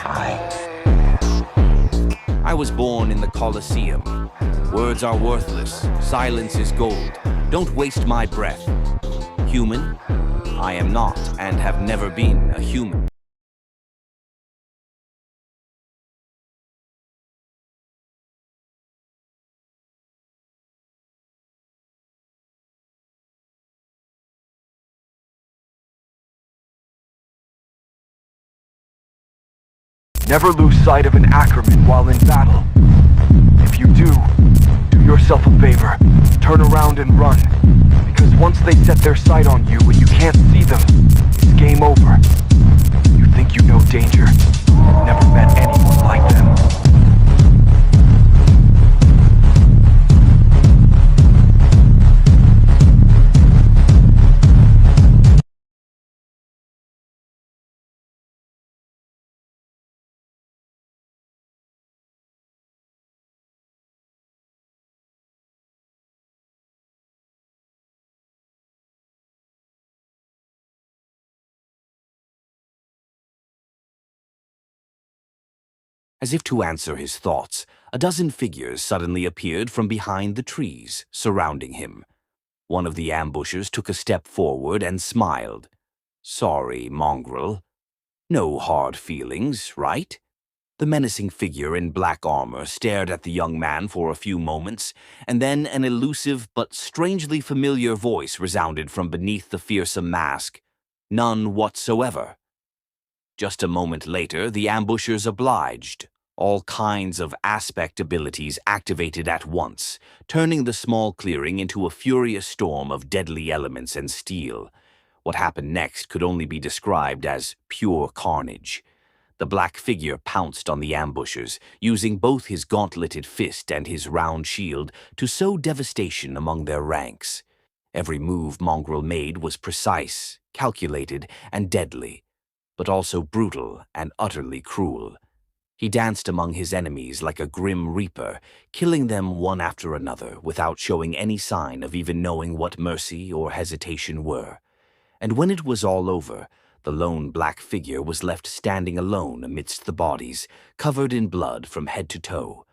I was born in the Colosseum. Words are worthless. Silence is gold. Don't waste my breath. Human? I am not and have never been a human. Never lose sight of an Ackerman while in battle. If you do yourself a favor. Turn around and run. Because once they set their sight on you and you can't see them, it's game over. You think you know danger. Never met anyone like them. As if to answer his thoughts, a dozen figures suddenly appeared from behind the trees, surrounding him. One of the ambushers took a step forward and smiled. "Sorry, Mongrel. No hard feelings, right?" The menacing figure in black armor stared at the young man for a few moments, and then an elusive but strangely familiar voice resounded from beneath the fearsome mask. "None whatsoever." Just a moment later, the ambushers obliged. All kinds of aspect abilities activated at once, turning the small clearing into a furious storm of deadly elements and steel. What happened next could only be described as pure carnage. The black figure pounced on the ambushers, using both his gauntleted fist and his round shield to sow devastation among their ranks. Every move Mongrel made was precise, calculated, and deadly, but also brutal and utterly cruel. He danced among his enemies like a grim reaper, killing them one after another without showing any sign of even knowing what mercy or hesitation were. And when it was all over, the lone black figure was left standing alone amidst the bodies, covered in blood from head to toe.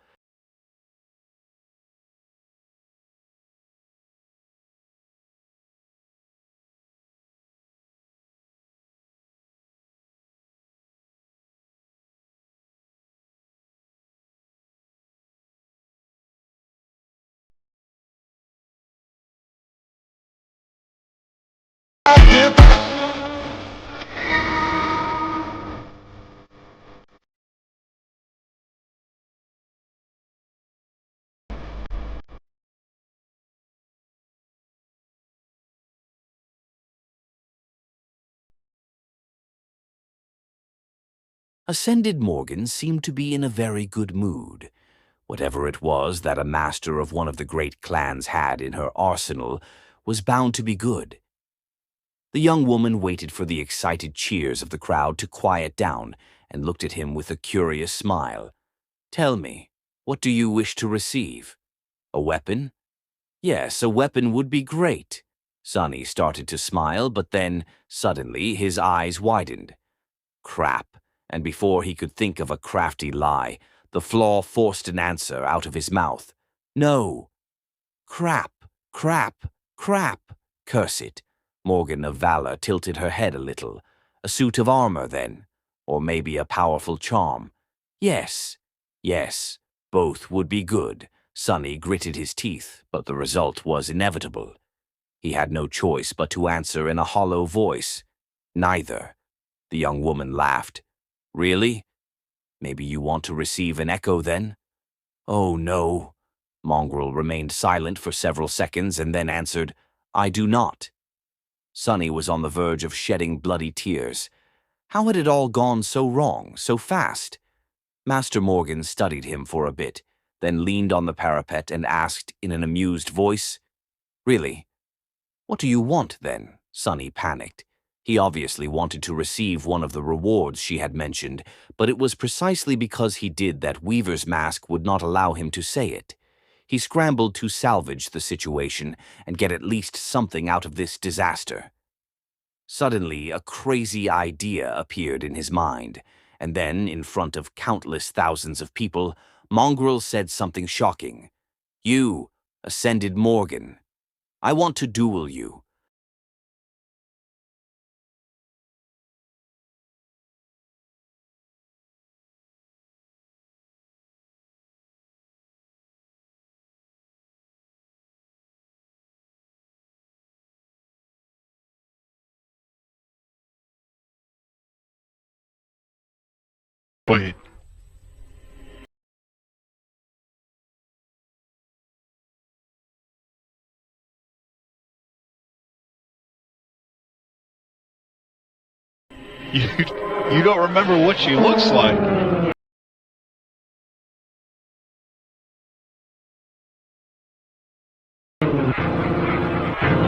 Ascended Morgan seemed to be in a very good mood. Whatever it was that a master of one of the great clans had in her arsenal was bound to be good. The young woman waited for the excited cheers of the crowd to quiet down and looked at him with a curious smile. "Tell me, what do you wish to receive? A weapon?" "Yes, a weapon would be great." Sonny started to smile, but then, suddenly, his eyes widened. Crap. And before he could think of a crafty lie, the flaw forced an answer out of his mouth. "No." "Crap, crap, crap. Curse it." Morgan of Valor tilted her head a little. "A suit of armor, then? Or maybe a powerful charm?" "Yes." "Yes, both would be good." Sonny gritted his teeth, but the result was inevitable. He had no choice but to answer in a hollow voice. "Neither." The young woman laughed. "Really? Maybe you want to receive an echo, then?" "Oh, no." Mongrel remained silent for several seconds and then answered, "I do not." Sonny was on the verge of shedding bloody tears. How had it all gone so wrong, so fast? Master Morgan studied him for a bit, then leaned on the parapet and asked in an amused voice, "Really? What do you want, then?" Sonny panicked. He obviously wanted to receive one of the rewards she had mentioned, but it was precisely because he did that Weaver's mask would not allow him to say it. He scrambled to salvage the situation and get at least something out of this disaster. Suddenly, a crazy idea appeared in his mind, And then, in front of countless thousands of people, Mongrel said something shocking. "You, Ascended Morgan, I want to duel you." Wait. You, you don't remember what she looks like.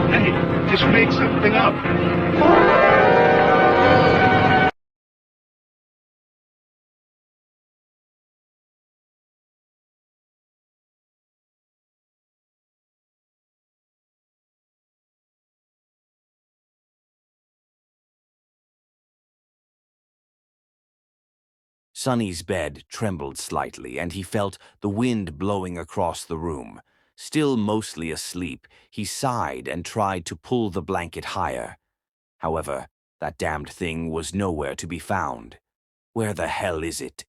Hey, just make something up. Sonny's bed trembled slightly, and he felt the wind blowing across the room. Still mostly asleep, he sighed and tried to pull the blanket higher. However, that damned thing was nowhere to be found. Where the hell is it?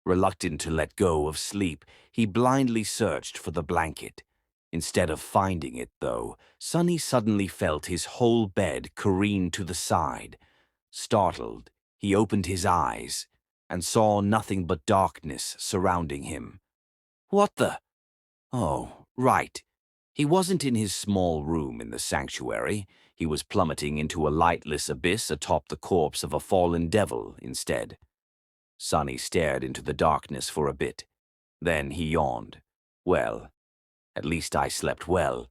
Reluctant to let go of sleep, he blindly searched for the blanket. Instead of finding it, though, Sonny suddenly felt his whole bed careen to the side. Startled, he opened his eyes and saw nothing but darkness surrounding him. What the? Oh, right. He wasn't in his small room in the sanctuary. He was plummeting into a lightless abyss atop the corpse of a fallen devil instead. Sonny stared into the darkness for a bit. Then he yawned. Well, at least I slept well.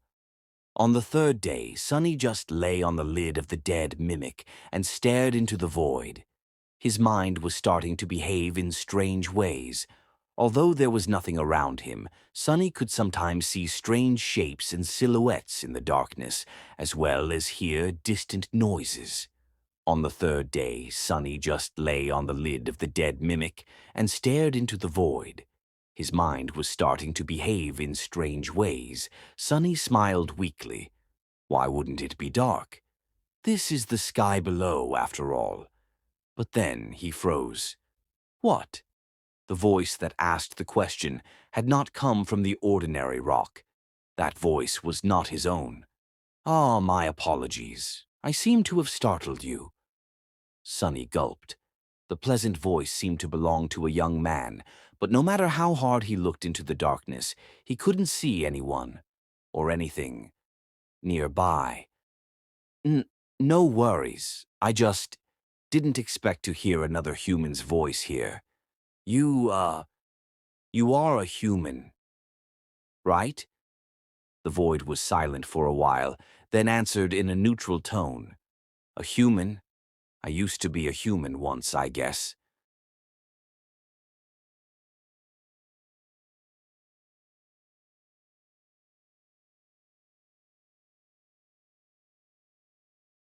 On the third day, Sonny just lay on the lid of the dead mimic and stared into the void. His mind was starting to behave in strange ways. Although there was nothing around him, Sonny could sometimes see strange shapes and silhouettes in the darkness, as well as hear distant noises. On the third day, Sonny just lay on the lid of the dead mimic and stared into the void. His mind was starting to behave in strange ways. Sonny smiled weakly. Why wouldn't it be dark? This is the sky below, after all. But then he froze. What? The voice that asked the question had not come from the ordinary rock. That voice was not his own. "Ah, my apologies. I seem to have startled you." Sonny gulped. The pleasant voice seemed to belong to a young man, but no matter how hard he looked into the darkness, he couldn't see anyone or anything nearby. No worries. I just didn't expect to hear another human's voice here. You are a human, right?" The void was silent for a while, then answered in a neutral tone. "A human? I used to be a human once, I guess."